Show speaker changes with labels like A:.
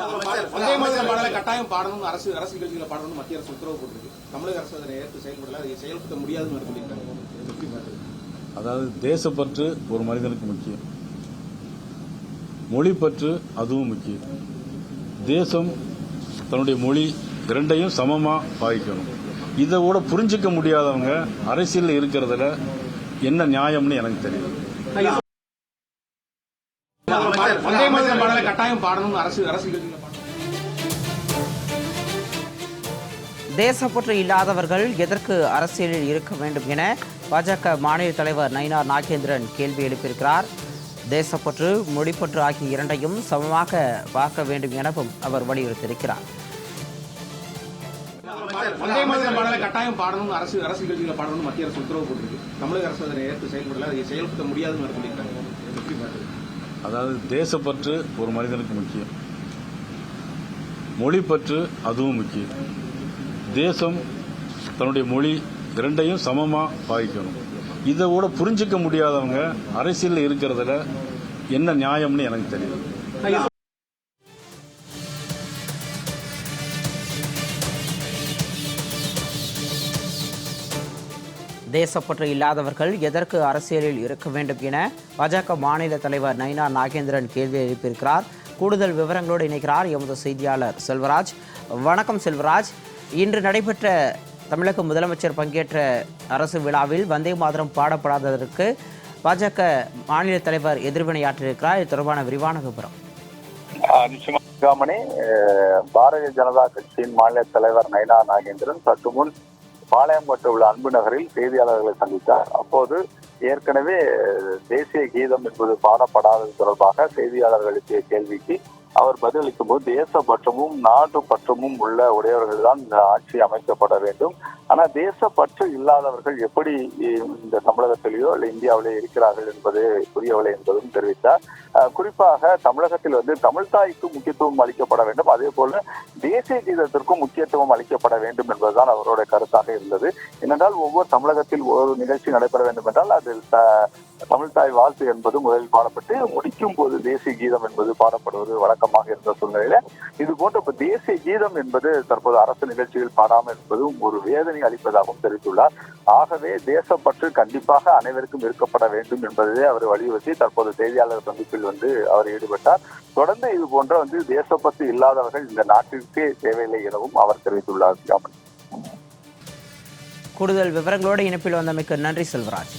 A: வந்தே மாதரம் பாடலை கட்டாயம் பாடணும், அரசு நிகழ்ச்சிகளை பாடணும் மத்திய அரசு உத்தரவு போட்டிருக்கு. தமிழக அரசு அதனை ஏற்று செயல்படல, அதை செயல்படுத்த முடியாதுன்னு சொல்லியிருக்காங்க.
B: அதாவது தேசப்பற்று ஒரு மனிதனுக்கு முக்கியம், மொழிப்பற்று அதுவும் முக்கியம். தேசம் தன்னுடைய மொழி இரண்டையும் சமமா பாதிக்கணும். இதை கூட புரிஞ்சிக்க முடியாதவங்க அரசியல் இருக்கிறதுல என்ன நியாயம்னு எனக்கு தெரியும்.
A: வந்தே மாதரம் பாடலை கட்டாயம் பாடணும், அரசு நிகழ்ச்சிகளை பாடணும்.
C: தேசப்பற்று இல்லாதவர்கள் எதற்கு அரசியலில் இருக்க வேண்டும் என பாஜக மாநில தலைவர் நயினார் நாகேந்திரன் கேள்வி எழுப்பியிருக்கிறார். தேசப்பற்று, மொழிப்பற்று ஆகிய இரண்டையும் சமமாக பார்க்க வேண்டும் எனவும் அவர் வலியுறுத்தியிருக்கிறார்.
A: வந்தே மாதரம் பாடலை கட்டாயம் பாடணும், அரசு நிகழ்ச்சிகளை பாடணும் மத்திய அரசு உத்தரவு போட்டிருக்கு. தமிழக அரசு அதனை ஏற்று செயல்படல, அதை செயல்படுத்த முடியாதுன்னு சொல்லியிருக்காங்க.
B: அதாவது தேசப்பற்று ஒரு மனிதனுக்கு முக்கியம், மொழிப்பற்று அதுவும் முக்கியம். தேசம் தன்னுடைய மொழி இரண்டையும் சமமா பாதிக்கணும். இதை கூட புரிஞ்சிக்க முடியாதவங்க அரசியல் இருக்கிறதுல என்ன நியாயம்னு எனக்கு தெரியும்.
C: தேசப்பற்று இல்லாதவர்கள் எதற்கு அரசியலில் இருக்க வேண்டும் என பாஜக மாநில தலைவர் நயினார் நாகேந்திரன் கேள்வி எழுப்பியிருக்கிறார். கூடுதல் விவரங்களோடு இணைக்கிறார் எமது செய்தியாளர் செல்வராஜ். வணக்கம் செல்வராஜ். இன்று நடைபெற்ற தமிழக முதலமைச்சர் பங்கேற்ற அரசு விழாவில் வந்தே மாதரம் பாடப்படாததற்கு பாஜக மாநில தலைவர் எதிர்வினையாற்றியிருக்கிறார். இது தொடர்பான விரிவான விவரம்.
D: நிச்சயமாக பாரதிய ஜனதா கட்சியின் மாநில தலைவர் நயினார் நாகேந்திரன் சற்று முன் பாளையங்கோட்டை உள்ள அன்பு நகரில் செய்தியாளர்களை சந்தித்தார். அப்போது ஏற்கனவே தேசிய கீதம் என்பது பாடப்படாதது தொடர்பாக செய்தியாளர்களுக்கு கேள்விக்கு அவர் பதிலளிக்கும் போது தேசப்பற்றமும் நாட்டு பற்றமும் உள்ள உடையவர்கள் தான் இந்த ஆட்சி அமைக்கப்பட வேண்டும், ஆனா தேசப்பற்று இல்லாதவர்கள் எப்படி இந்த தமிழகத்திலேயோ அல்ல இந்தியாவிலேயோ இருக்கிறார்கள் என்பது புரியவில்லை என்பதும் தெரிவித்தார். குறிப்பாக தமிழகத்தில் தமிழ்தாய்க்கு முக்கியத்துவம் அளிக்கப்பட வேண்டும், அதே போல தேசிய கீதத்திற்கும் முக்கியத்துவம் அளிக்கப்பட வேண்டும் என்பதுதான் அவருடைய கருத்தாக இருந்தது. ஏனென்றால் ஒவ்வொரு தமிழகத்தில் ஒரு நிகழ்ச்சி நடைபெற வேண்டும் என்றால் அதில் தமிழ்தாய் வாழ்த்து என்பது முதலில் பாடப்பட்டு முடிக்கும் போது தேசிய கீதம் என்பது பாடப்படுவது வழக்கமாக இருந்த சூழ்நிலையில இது போன்ற தேசிய கீதம் என்பது தற்போது அரசு நிகழ்ச்சிகள் பாடாமல் இருப்பதும் ஒரு வேதனை அளிப்பதாகவும் தெரிவித்துள்ளார். ஆகவே தேசப்பற்று கண்டிப்பாக அனைவருக்கும் இருக்கப்பட வேண்டும் என்பதை அவர் வலியுறுத்தி தற்போது செய்தியாளர் சந்திப்பில் அவர் ஈடுபட்டார். தொடர்ந்து இது போன்ற தேசப்பற்று இல்லாதவர்கள் இந்த நாட்டிற்கே தேவையில்லை எனவும் அவர் தெரிவித்துள்ளார்.
C: கூடுதல் விவரங்களோடு இணைப்பில் வந்தமைக்கு நன்றி செல்வராஜ்.